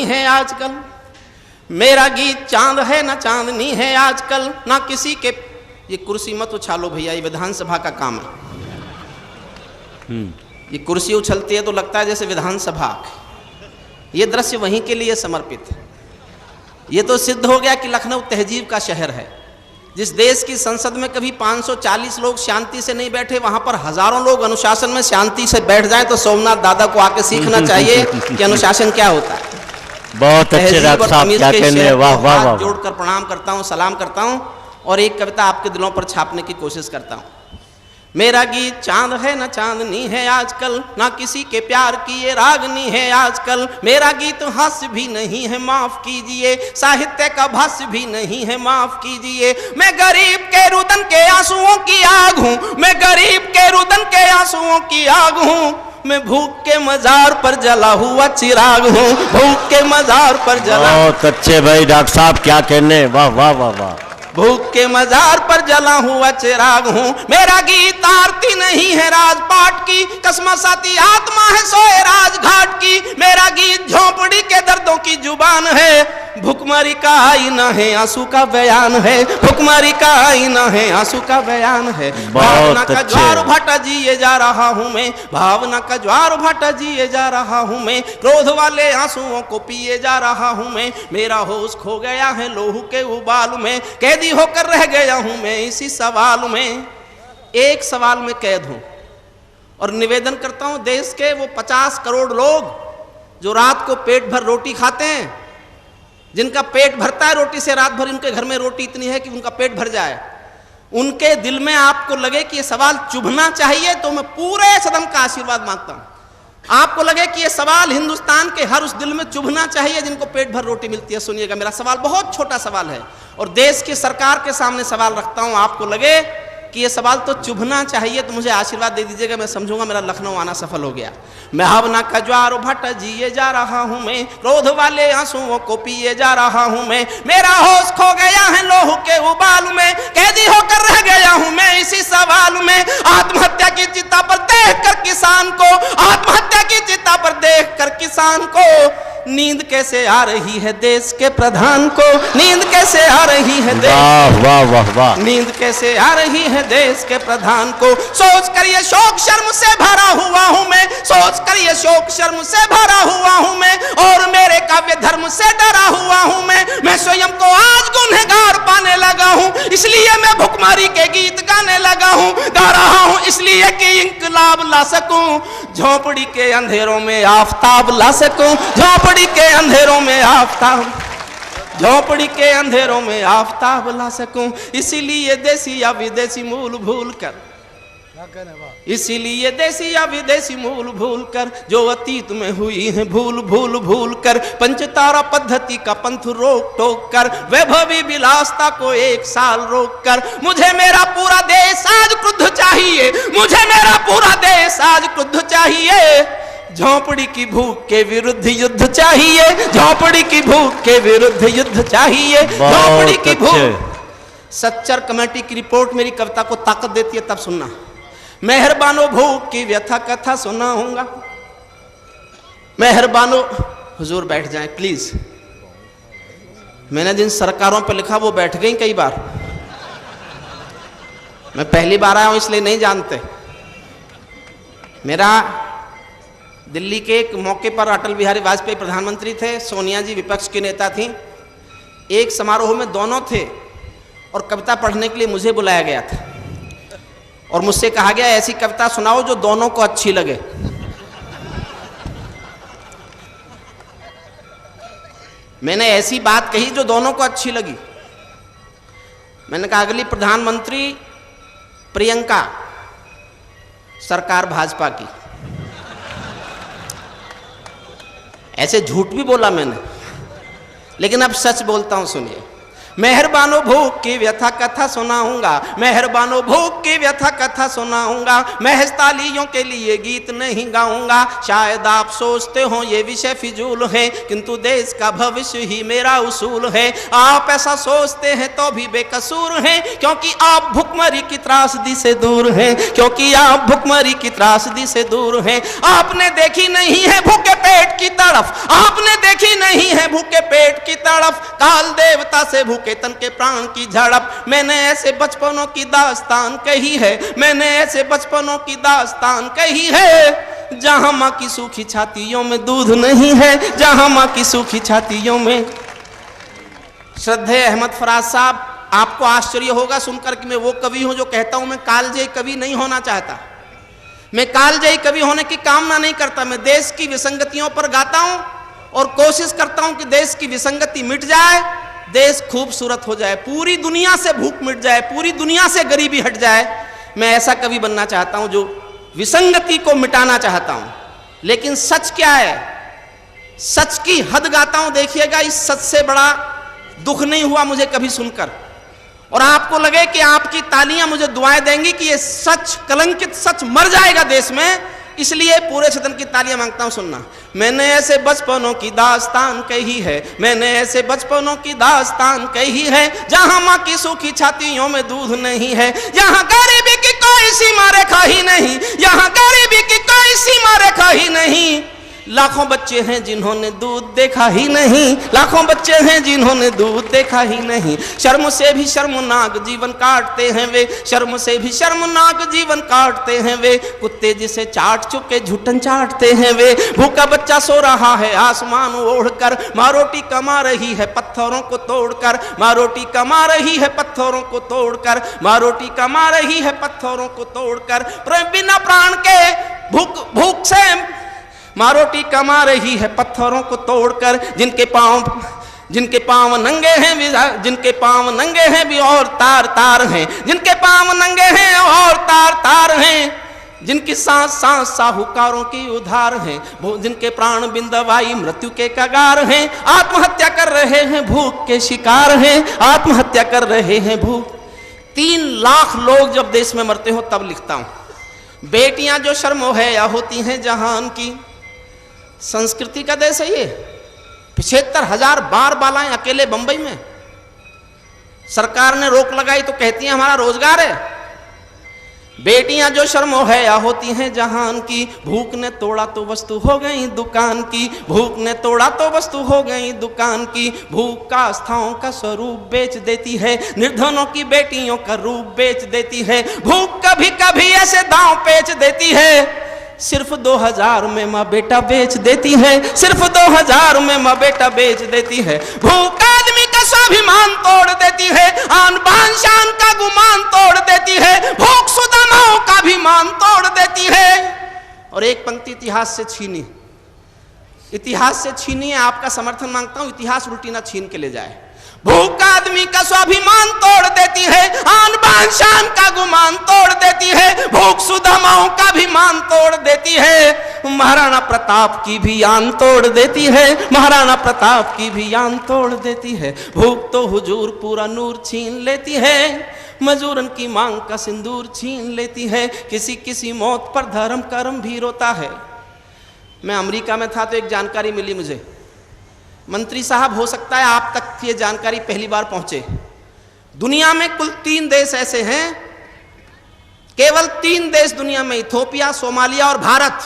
है आजकल, मेरा गीत चांद है ना चांदनी है आजकल, ना किसी के। ये कुर्सी मत उछालो भैया, ये विधानसभा का काम है। ये कुर्सी उछलती है तो लगता है जैसे विधानसभा। ये दृश्य वहीं के लिए समर्पित है। ये तो सिद्ध हो गया कि लखनऊ तहजीब का शहर है। जिस देश की संसद में कभी 540 लोग शांति से नहीं बैठे, वहां पर हजारों लोग अनुशासन में शांति से बैठ जाएं, तो सोमनाथ दादा को आके सीखना चाहिए कि अनुशासन क्या होता है। बहुत अच्छे डॉक्टर साहब, क्या कहने, वाह वाह वाह। जोड़कर प्रणाम करता हूँ, सलाम करता हूँ और एक कविता आपके दिलों पर छापने की कोशिश करता हूँ। मेरा गीत चांद है ना चांदनी है आजकल, ना किसी के प्यार की ये रागनी है आजकल। मेरा गीत हास्य भी नहीं है, माफ कीजिए, साहित्य का भाष्य भी नहीं है, माफ कीजिए। मैं गरीब के रुदन के आंसुओं की आग हूँ, मैं गरीब के रुदन के आंसुओं की आग हूँ। मैं भूख के मजार पर जला हुआ चिराग हूँ, भूख के मजार पर जला। बहुत अच्छे भाई डॉक्टर साहब, क्या कहने, वाह वाह वाह वाह। भूख के मजार पर जला हुआ चिराग हूँ। मेरा गीत आरती नहीं है राजपाट की, कसमसाती आत्मा है सोए राजघाट की। मेरा गीत झोंपड़ी के दर्दों की जुबान है, भुखमरी का आईना है, आंसू का बयान है, भुखमरी का आईना है, आंसू का बयान है। भावना का ज्वार भाटा जिए जा रहा हूँ मैं, भावना का ज्वार भाटा जिए जा रहा हूँ मैं। क्रोध वाले आंसुओं को पिए जा रहा हूँ मैं। मेरा होश खो गया है लोहू के उबाल में, कैदी होकर रह गया हूँ मैं इसी सवाल में। एक सवाल में कैद हूँ और निवेदन करता हूँ, देश के वो 50 करोड़ लोग जो रात को पेट भर रोटी खाते हैं, जिनका पेट भरता है रोटी से, रात भर इनके घर में रोटी इतनी है कि उनका पेट भर जाए, उनके दिल में आपको लगे कि ये सवाल चुभना चाहिए, तो मैं पूरे सदन का आशीर्वाद मांगता हूं। आपको लगे कि ये सवाल हिंदुस्तान के हर उस दिल में चुभना चाहिए जिनको पेट भर रोटी मिलती है। सुनिएगा, मेरा सवाल बहुत छोटा सवाल है और देश की सरकार के सामने सवाल रखता हूं। आपको लगे कि ये सवाल तो चुभना चाहिए तो मुझे आशीर्वाद दे दीजिएगा, मैं समझूंगा मेरा लखनऊ आना सफल हो गया। मैं भावना का ज्वार भट जिए जा रहा हूं मैं, क्रोध वाले आंसुओं को पिए जा रहा हूं मैं। मेरा होश खो गया है लोहू के उबाल में, कैदी होकर रह गया हूं मैं इसी सवाल में। आत्महत्या की चिता पर देखकर किसान को, आत्महत्या की चिता पर देखकर किसान को नींद कैसे आ रही है देश के प्रधान को, नींद कैसे आ रही है देश, वाह वाह वाह, नींद कैसे आ रही है देश के प्रधान को। सोच कर ये शोक शर्म से भरा हुआ हूं मैं, सोच कर ये शोक शर्म से भरा हुआ हूं मैं, और मेरे काव्य धर्म से डरा हुआ हूं मैं स्वयं को आज गुनहगार पाने लगा हूं, इसलिए मैं भुखमरी के गीत गाने लगा हूं। गा रहा हूं इसलिए कि इंकलाब ला सकूं, झोपड़ी के अंधेरों में आफताब ला सकूं, झोपड़ी के अंधेरों में आफताब, झोपड़ी के अंधेरों में आफताब ला सकूं। इसीलिए देसी या विदेशी मूल भूल कर, इसीलिए देसी या विदेशी मूल भूल कर, जो अतीत में हुई है भूल भूल भूल कर, पंचतारा पद्धति का पंथ रोक टोक कर, वैभवी विलासता को एक साल रोक कर। मुझे मेरा पूरा देश आज क्रुद्ध चाहिए, मुझे मेरा पूरा देश आज क्रुद्ध चाहिए। झोंपड़ी की भूख के विरुद्ध युद्ध चाहिए, झोंपड़ी की भूख के विरुद्ध युद्ध चाहिए, झोंपड़ी की भूख। सच्चर कमेटी की रिपोर्ट मेरी कविता को ताकत देती है, तब सुनना। मेहरबानो भूख की व्यथा कथा सुनाऊंगा, मेहरबानो। हुजूर बैठ जाएं प्लीज। मैंने जिन सरकारों पर लिखा वो बैठ गई कई बार, मैं पहली बार आया हूं इसलिए नहीं जानते। मेरा दिल्ली के एक मौके पर अटल बिहारी वाजपेयी प्रधानमंत्री थे, सोनिया जी विपक्ष की नेता थी। एक समारोह में दोनों थे और कविता पढ़ने के लिए मुझे बुलाया गया था और मुझसे कहा गया ऐसी कविता सुनाओ जो दोनों को अच्छी लगे। मैंने ऐसी बात कही जो दोनों को अच्छी लगी। मैंने कहा अगली प्रधानमंत्री प्रियंका, सरकार भाजपा की। ऐसे झूठ भी बोला मैंने, लेकिन अब सच बोलता हूं, सुनिए। मेहरबानो भूख की व्यथा कथा सुनाऊंगा, मेहरबानो भूख की व्यथा कथा सुनाऊंगा, महज तालियों के लिए गीत नहीं गाऊंगा। शायद आप सोचते हो ये विषय फिजूल है, किंतु देश का भविष्य ही मेरा उसूल है। आप ऐसा सोचते हैं तो भी बेकसूर हैं, क्योंकि आप भुखमरी की त्रासदी से दूर हैं, क्योंकि आप भुखमरी की त्रासदी से दूर हैं। आपने देखी नहीं है भूखे पेट की तड़फ, आपने देखी नहीं है भूखे पेट की तड़फ, काल देवता से भूखे तन के प्राण की झड़प। मैंने ऐसे बचपनों की दास्तान कही है, मैंने ऐसे बचपनों की दास्तान कही है, जहां मां की सूखी छातियों में दूध नहीं है, जहां मां की सूखी छातियों में। श्रद्धेय अहमद फराज साहब, आपको आश्चर्य होगा सुनकर कि मैं वो कवि हूं जो कहता हूं मैं कालजयी कवि नहीं होना चाहता। मैं कालजयी कवि होने की कामना नहीं करता। मैं देश की विसंगतियों पर गाता हूं और कोशिश करता हूं कि देश की विसंगति मिट जाए, देश खूबसूरत हो जाए, पूरी दुनिया से भूख मिट जाए, पूरी दुनिया से गरीबी हट जाए। मैं ऐसा कवि बनना चाहता हूं जो विसंगति को मिटाना चाहता हूं। लेकिन सच क्या है, सच की हद गाता हूं। देखिएगा, इस सच से बड़ा दुख नहीं हुआ मुझे कभी सुनकर, और आपको लगे कि आपकी तालियां मुझे दुआएं देंगी कि ये सच, कलंकित सच मर जाएगा देश में, इसलिए पूरे सदन की तालियां मांगता हूं सुनना। मैंने ऐसे बचपनों की दास्तान कही है, मैंने ऐसे बचपनों की दास्तान कही है, जहां मां की सूखी छातियों में दूध नहीं है, यहाँ गरीबी की कोई सीमा रेखा ही नहीं, यहाँ गरीबी की कोई सीमा रेखा ही नहीं। लाखों बच्चे हैं जिन्होंने दूध देखा ही नहीं, लाखों बच्चे हैं जिन्होंने दूध देखा ही नहीं। शर्म से भी शर्मनाक जीवन काटते हैं वे, शर्म से भी शर्मनाक जीवन काटते हैं वे, कुत्ते जिसे चाट चुके झुटन चाटते हैं वे। भूखा बच्चा सो रहा है आसमान ओढ़कर, माँ रोटी कमा रही है पत्थरों को तोड़कर, माँ रोटी कमा रही है पत्थरों को तोड़कर, माँ रोटी कमा रही है पत्थरों को तोड़कर। बिना प्राण के भूख से माँ रोटी कमा रही है पत्थरों को तोड़कर। जिनके पांव नंगे हैं, जिनके पांव नंगे हैं भी और तार तार हैं, जिनके पांव नंगे हैं और तार तार हैं, जिनकी सांस सांस साहूकारों की उधार हैं, जिनके प्राण बिंदवाई मृत्यु के कगार हैं, आत्महत्या कर रहे हैं भूख के शिकार हैं, आत्महत्या कर रहे हैं भूख। 3 लाख लोग जब देश में मरते हो तब लिखता हूं। बेटियां जो शर्मो है या होती हैं जहान की, संस्कृति का देश है ये। 75,000 बार बालाएं अकेले बंबई में, सरकार ने रोक लगाई तो कहती हैं हमारा रोजगार है। बेटियां जो शर्मो है या होती हैं जहान की, भूख ने तोड़ा तो वस्तु हो गई दुकान की, भूख ने तोड़ा तो वस्तु हो गई दुकान की। भूख का आस्थाओं का स्वरूप बेच देती है, निर्धनों की बेटियों का रूप बेच देती है। भूख कभी कभी ऐसे दांव पेच देती है, सिर्फ 2000 में माँ बेटा बेच देती है, सिर्फ 2000 में माँ बेटा बेच देती है। भूख आदमी का स्वाभिमान तोड़ देती है, आन बान शान का गुमान तोड़ देती है। भूख सुदामाओं का भी मान तोड़ देती है। और एक पंक्ति इतिहास से छीनी, इतिहास से छीनी है, आपका समर्थन मांगता हूं, इतिहास उल्टी ना छीन के ले जाए। भूख आदमी का स्वाभिमान तोड़ देती है, आन बान शान का गुमान तोड़ देती है। भूख सुदामाओं का भी मान तोड़ देती है, महाराणा प्रताप की भी आन तोड़ देती है, महाराणा प्रताप की भी आन तोड़ देती है। भूख तो हुजूर पूरा नूर छीन लेती है, मजूरन की मांग का सिंदूर छीन लेती है। किसी किसी मौत पर धर्म कर्म भी रोता है। मैं अमेरिका में था तो एक जानकारी मिली मुझे, मंत्री साहब हो सकता है आप तक ये जानकारी पहली बार पहुंचे। दुनिया में कुल 3 देश ऐसे हैं, केवल 3 देश दुनिया में, इथोपिया, सोमालिया और भारत,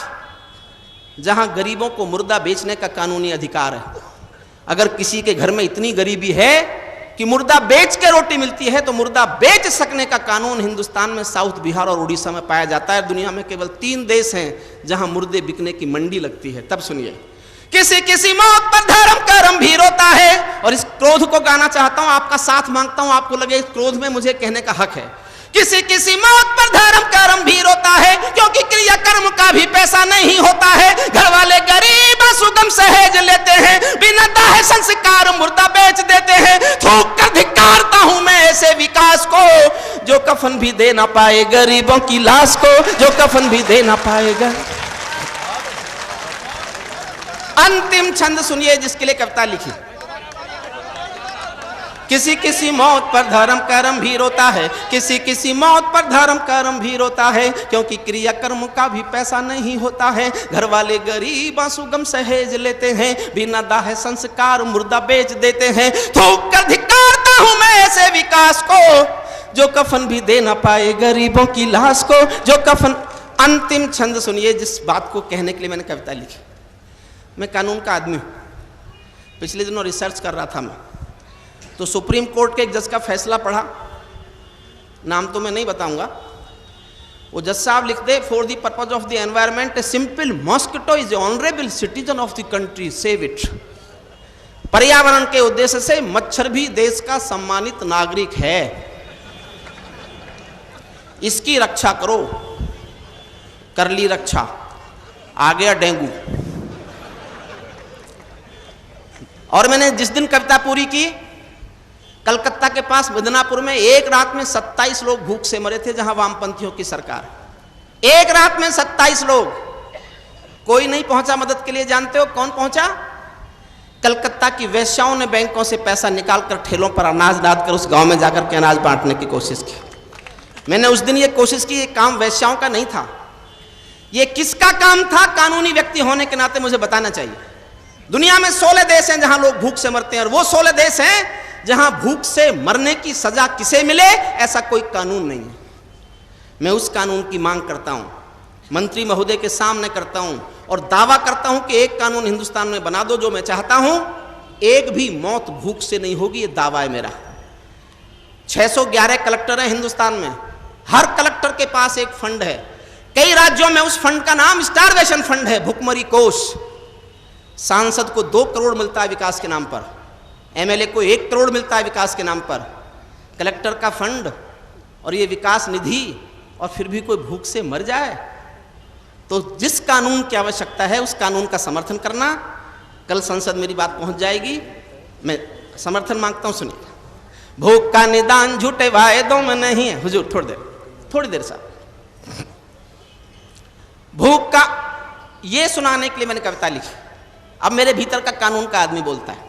जहां गरीबों को मुर्दा बेचने का कानूनी अधिकार है। अगर किसी के घर में इतनी गरीबी है कि मुर्दा बेच के रोटी मिलती है, तो मुर्दा बेच सकने का कानून हिंदुस्तान में साउथ, बिहार और उड़ीसा में पाया जाता है। दुनिया में केवल 3 देश हैं जहां मुर्दे बिकने की मंडी लगती है। तब सुनिए, किसी किसी मौत पर धर्म कर्म भी रोता है। और इस क्रोध को गाना चाहता हूं, आपका साथ मांगता हूं, आपको लगे इस क्रोध में मुझे कहने का हक है। किसी किसी मौत पर धर्म कर्म भी रोता है, क्योंकि क्रिया कर्म का भी पैसा नहीं होता है। घर वाले गरीब सुगम सहेज लेते हैं, बिना दाहे संस्कार मुर्दा बेच देते हैं। थूक कर धिक्कारता हूं मैं ऐसे विकास को, जो कफन भी दे ना पाए गरीबों की लाश को, जो कफन भी दे ना पाएगा। अंतिम छंद सुनिए जिसके लिए कविता लिखी। किसी किसी मौत पर धर्म कर्म भी रोता है, किसी किसी मौत पर धर्म कर्म भी रोता है, क्योंकि क्रिया कर्म का भी पैसा नहीं होता है। घर वाले गरीब आंसू गम सहेज लेते हैं, बिना दाह संस्कार मुर्दा बेच देते हैं। थूक कर धिक्कारता हूं मैं ऐसे विकास को, जो कफन भी दे ना पाए गरीबों की लाश को, जो कफन। अंतिम छंद सुनिए जिस बात को कहने के लिए मैंने कविता लिखी। मैं कानून का आदमी हूं, पिछले दिनों रिसर्च कर रहा था मैं, तो सुप्रीम कोर्ट के एक जज का फैसला पढ़ा, नाम तो मैं नहीं बताऊंगा। वो जज साहब लिखते, for the purpose of the environment a simple mosquito is honourable citizen of the country, save it. पर्यावरण के उद्देश्य से मच्छर भी देश का सम्मानित नागरिक है, इसकी रक्षा करो। कर ली रक्षा, आ गया डेंगू। और मैंने जिस दिन कविता पूरी की, कलकत्ता के पास मिदनापुर में एक रात में 27 लोग भूख से मरे थे, जहां वामपंथियों की सरकार। एक रात में 27 लोग, कोई नहीं पहुंचा मदद के लिए। जानते हो कौन पहुंचा? कलकत्ता की वेश्याओं ने बैंकों से पैसा निकालकर ठेलों पर अनाज डाल कर उस गांव में जाकर के अनाज बांटने की कोशिश की। मैंने उस दिन ये कोशिश की, ये काम वेश्याओं का नहीं था। ये किसका काम था? कानूनी व्यक्ति होने के नाते मुझे बताना चाहिए। दुनिया में 16 देश हैं जहां लोग भूख से मरते हैं, और वो 16 देश हैं जहां भूख से मरने की सजा किसे मिले ऐसा कोई कानून नहीं है। मैं उस कानून की मांग करता हूं, मंत्री महोदय के सामने करता हूं, और दावा करता हूं कि एक कानून हिंदुस्तान में बना दो जो मैं चाहता हूं, एक भी मौत भूख से नहीं होगी। ये दावा है मेरा। 611 कलेक्टर हैं हिंदुस्तान में, हर कलेक्टर के पास एक फंड है। कई राज्यों में उस फंड का नाम स्टारवेशन फंड है, भुखमरी कोष। सांसद को 2 करोड़ मिलता है विकास के नाम पर, एमएलए को 1 करोड़ मिलता है विकास के नाम पर। कलेक्टर का फंड और ये विकास निधि, और फिर भी कोई भूख से मर जाए। तो जिस कानून की आवश्यकता है उस कानून का समर्थन करना। कल संसद मेरी बात पहुंच जाएगी, मैं समर्थन मांगता हूं। सुनिए, भूख का निदान झूठे वायदों में नहीं है। हुजूर थोड़ी देर साहब, भूख का ये सुनाने के लिए मैंने कविता लिखी। अब मेरे भीतर का कानून का आदमी बोलता है,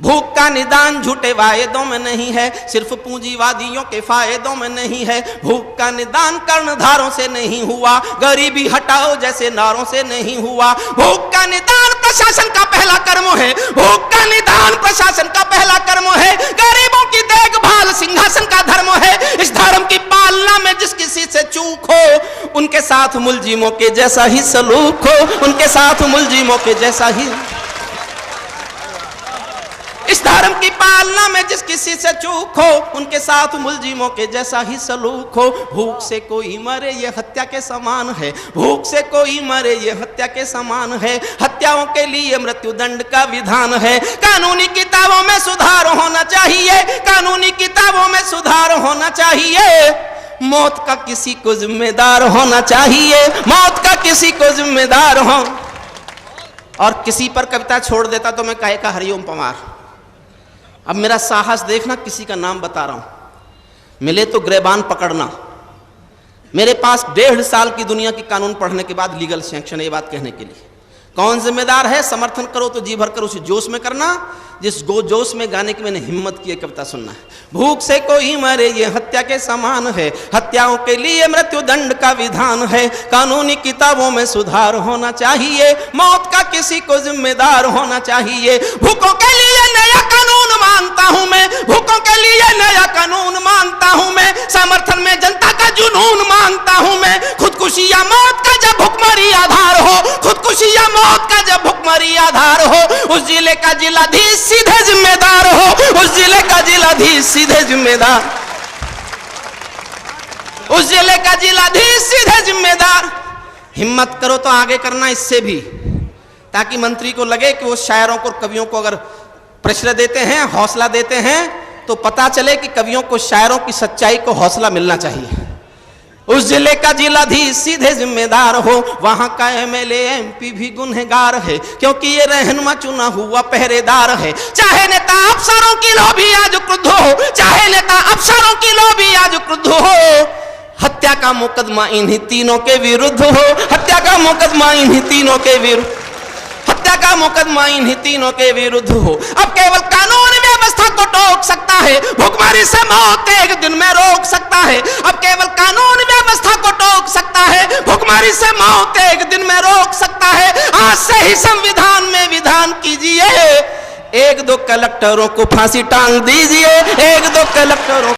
भूख का निदान झूठे वायदों में नहीं है, सिर्फ पूंजीवादियों के फायदों में नहीं है। भूख का निदान कर्णधारों से नहीं हुआ, गरीबी हटाओ जैसे नारों से नहीं हुआ। भूख का निदान प्रशासन का पहला कर्म है, भूख का निदान प्रशासन का पहला कर्म है। गरीबों की देखभाल सिंहासन का धर्म है। इस धर्म की पालना में जिस किसी से चूक हो, उनके साथ मुलजिमों के जैसा ही सलूक हो, उनके साथ मुलजिमों के जैसा ही। इस धर्म की पालना में जिस किसी से चूक हो, उनके साथ मुलजिमों के जैसा ही सलूक हो। भूख से कोई मरे ये हत्या के समान है, भूख से कोई मरे ये हत्या के समान है। हत्याओं के लिए मृत्युदंड का विधान है। कानूनी किताबों में सुधार होना चाहिए, कानूनी किताबों में सुधार होना चाहिए। मौत का किसी को जिम्मेदार होना चाहिए, मौत का किसी को जिम्मेदार हो। और किसी पर कविता छोड़ देता तो मैं कहे का हरिओम पवार। अब मेरा साहस देखना, किसी का नाम बता रहा हूं। मिले तो ग्रेबान पकड़ना। मेरे पास 1.5 साल की दुनिया की कानून पढ़ने के बाद लीगल सैंक्शन, ये बात कहने के लिए। कौन जिम्मेदार है? समर्थन करो तो जी भर कर उसी जोश में करना, जिस जोश में गाने की मैंने हिम्मत की कविता सुनना है। भूख से कोई मरे ये हत्या के समान है, हत्याओं के लिए मृत्युदंड का विधान है। कानूनी किताबों में सुधार होना चाहिए, मौत का किसी को जिम्मेदार होना चाहिए। भूखों के लिए नया कानून मांगता हूं मैं, भूखों के लिए नया कानून मांगता हूं मैं। समर्थन में जनता का जुनून मांगता हूं मैं। खुदकुशी या मौत का जब भुखमरी आधार हो, खुदकुशी या मौत का जब भुखमरी आधार हो, उस जिले का जिलाधीश सीधे जिम्मेदार हो, उस जिले का जिलाधीश सीधे जिम्मेदार, उस जिले का जिलाधीश सीधे जिम्मेदार। हिम्मत करो तो आगे करना इससे भी, ताकि मंत्री को लगे कि वो शायरों को, कवियों को अगर प्रेशर देते हैं, हौसला देते हैं, तो पता चले कि कवियों को, शायरों की सच्चाई को हौसला मिलना चाहिए। उस जिले का जिलाधीश सीधे जिम्मेदार हो, वहां का एमएलए एमपी भी गुनहगार है, क्योंकि ये रहनुमा चुना हुआ पहरेदार है। चाहे नेता अफसरों की लोभी आज क्रुद्ध हो, चाहे नेता अफसरों की लोभी आज क्रुद्ध हो, हत्या का मुकदमा इन्हीं तीनों के विरुद्ध हो, हत्या का मुकदमा इन्हीं तीनों के विरुद्ध, हत्या का मुकदमा इन्हीं तीनों के विरुद्ध हो। अब केवल कानून में व्यवस्था को टोक सकता है, भुखमरी से मौत एक दिन में रोक सकता है। अब केवल कानून व्यवस्था को टोक सकता है, भुखमरी से मौत एक दिन में रोक सकता है। आज से ही संविधान में विधान कीजिए, 1-2 कलेक्टरों को फांसी टांग दीजिए, 1-2 कलेक्टरों